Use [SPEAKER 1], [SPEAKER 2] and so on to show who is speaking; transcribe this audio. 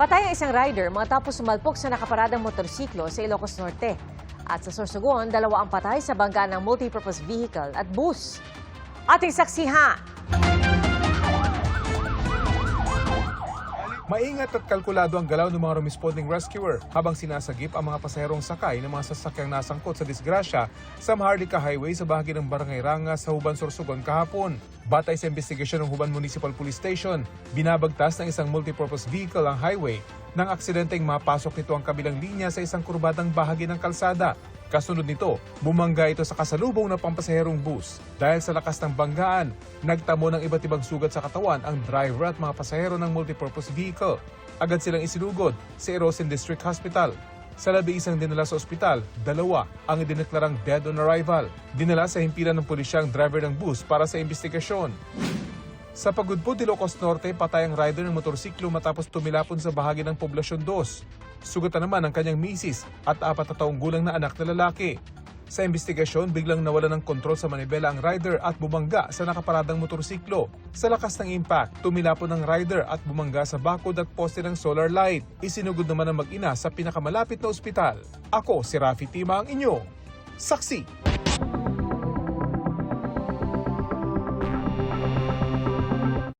[SPEAKER 1] Patay ang isang rider matapos sumalpok sa nakaparadang motorsiklo sa Ilocos Norte. At sa Sorsogon, 2 ang patay sa bangga ng multipurpose vehicle at bus. Ating saksihan!
[SPEAKER 2] Maingat at kalkulado ang galaw ng mga responding rescuer habang sinasagip ang mga pasaherong sakay ng mga sasakyang nasangkot sa disgrasya sa Maharlika Highway sa bahagi ng Barangay Ranga sa Huban, Sorsogon kahapon. Batay sa investigasyon ng Huban Municipal Police Station, binabagtas ng isang multipurpose vehicle ang highway nang aksidenteng mapasok nito ang kabilang linya sa isang kurbadang bahagi ng kalsada. Kasunod nito, bumangga ito sa kasalubong na pampasaherong bus. Dahil sa lakas ng banggaan, nagtamo ng iba't ibang sugat sa katawan ang driver at mga pasahero ng multipurpose vehicle. Agad silang isinugod sa Erosin District Hospital. Sa 11 dinala sa ospital, 2 ang idineklarang dead on arrival. Dinala sa himpilan ng pulisya ang driver ng bus para sa investigasyon. Sa Pagudpud, Ilocos Norte, patay ang rider ng motorsiklo matapos tumilapon sa bahagi ng Poblasyon 2. Sugatan naman ang kanyang misis at 4 na taong gulang na anak na lalaki. Sa investigasyon, biglang nawala ng kontrol sa manibela ang rider at bumangga sa nakaparadang motorsiklo. Sa lakas ng impact, tumilapon ang rider at bumangga sa bakod at poste ng solar light. Isinugod naman ang mag-ina sa pinakamalapit na ospital. Ako si Rafi Tima, ang inyo saksi.